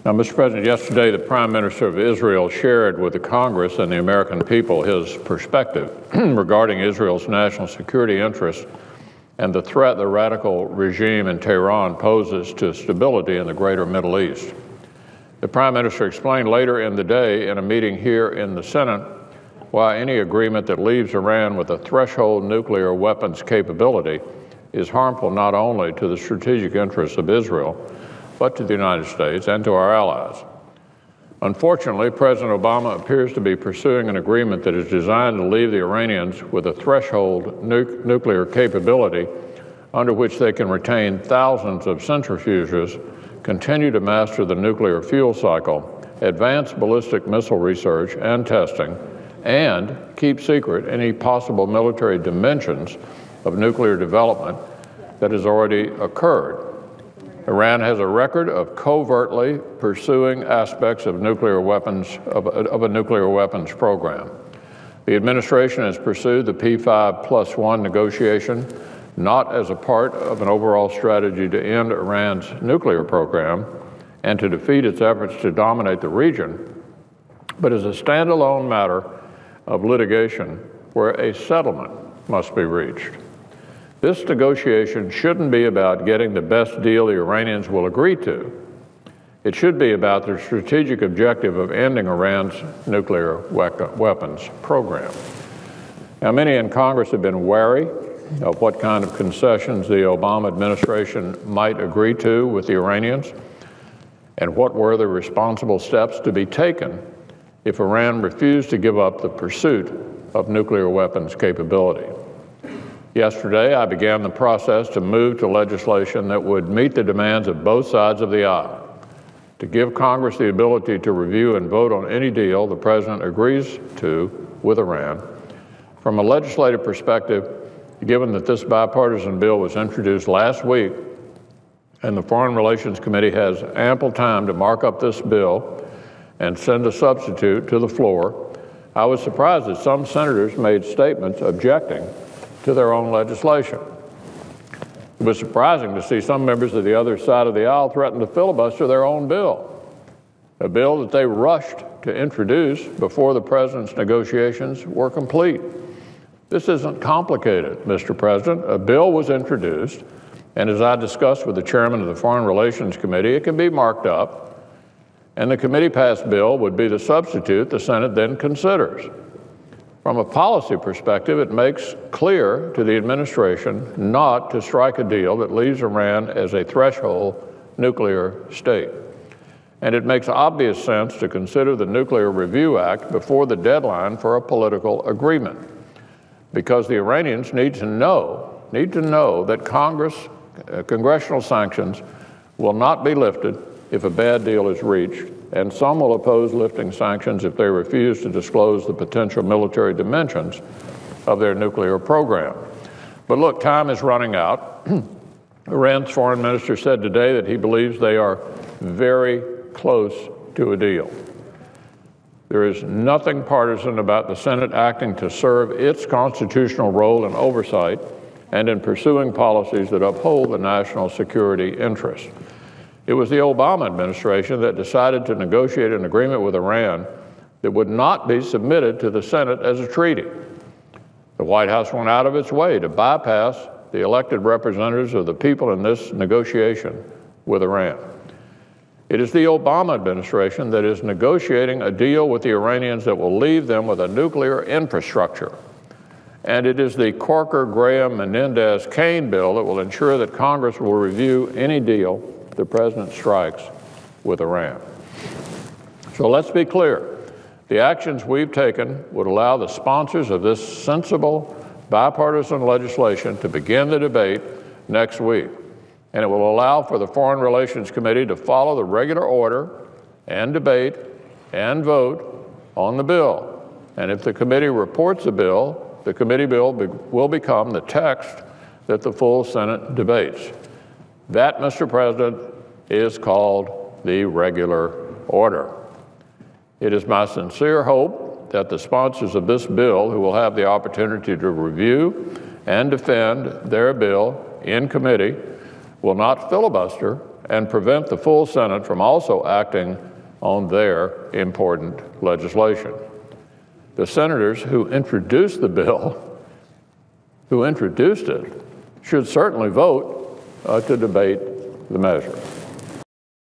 Now, Mr. President, yesterday the Prime Minister of Israel shared with the Congress and the American people his perspective regarding Israel's national security interests and the threat the radical regime in Tehran poses to stability in the greater Middle East. The Prime Minister explained later in the day in a meeting here in the Senate why any agreement that leaves Iran with a threshold nuclear weapons capability is harmful not only to the strategic interests of Israel, but to the United States and to our allies. Unfortunately, President Obama appears to be pursuing an agreement that is designed to leave the Iranians with a threshold nuclear capability under which they can retain thousands of centrifuges, continue to master the nuclear fuel cycle, advance ballistic missile research and testing, and keep secret any possible military dimensions of nuclear development that has already occurred. Iran has a record of covertly pursuing aspects of nuclear weapons, of a nuclear weapons program. The administration has pursued the P5+1 negotiation not as a part of an overall strategy to end Iran's nuclear program and to defeat its efforts to dominate the region, but as a standalone matter of litigation where a settlement must be reached. This negotiation shouldn't be about getting the best deal the Iranians will agree to. It should be about the strategic objective of ending Iran's nuclear weapons program. Now, many in Congress have been wary of what kind of concessions the Obama administration might agree to with the Iranians and what were the responsible steps to be taken if Iran refused to give up the pursuit of nuclear weapons capability. Yesterday, I began the process to move to legislation that would meet the demands of both sides of the aisle, to give Congress the ability to review and vote on any deal the President agrees to with Iran. From a legislative perspective, given that this bipartisan bill was introduced last week and the Foreign Relations Committee has ample time to mark up this bill and send a substitute to the floor, I was surprised that some senators made statements objecting to their own legislation. It was surprising to see some members of the other side of the aisle threaten to filibuster their own bill, a bill that they rushed to introduce before the President's negotiations were complete. This isn't complicated, Mr. President. A bill was introduced, and as I discussed with the chairman of the Foreign Relations Committee, it can be marked up, and the committee-passed bill would be the substitute the Senate then considers. From a policy perspective, it makes clear to the administration not to strike a deal that leaves Iran as a threshold nuclear state. And it makes obvious sense to consider the Nuclear Review Act before the deadline for a political agreement, because the Iranians need to know that congressional sanctions will not be lifted if a bad deal is reached, and some will oppose lifting sanctions if they refuse to disclose the potential military dimensions of their nuclear program. But look, time is running out. Iran's foreign minister said today that he believes they are very close to a deal. There is nothing partisan about the Senate acting to serve its constitutional role in oversight and in pursuing policies that uphold the national security interest. It was the Obama administration that decided to negotiate an agreement with Iran that would not be submitted to the Senate as a treaty. The White House went out of its way to bypass the elected representatives of the people in this negotiation with Iran. It is the Obama administration that is negotiating a deal with the Iranians that will leave them with a nuclear infrastructure. And it is the Corker-Graham-Menendez-Kane bill that will ensure that Congress will review any deal the President strikes with Iran. So let's be clear. The actions we've taken would allow the sponsors of this sensible bipartisan legislation to begin the debate next week. And it will allow for the Foreign Relations Committee to follow the regular order and debate and vote on the bill. And if the committee reports the bill, the committee bill will become the text that the full Senate debates. That, Mr. President, is called the regular order. It is my sincere hope that the sponsors of this bill, who will have the opportunity to review and defend their bill in committee, will not filibuster and prevent the full Senate from also acting on their important legislation. The senators who introduced the bill, should certainly vote to debate the measure.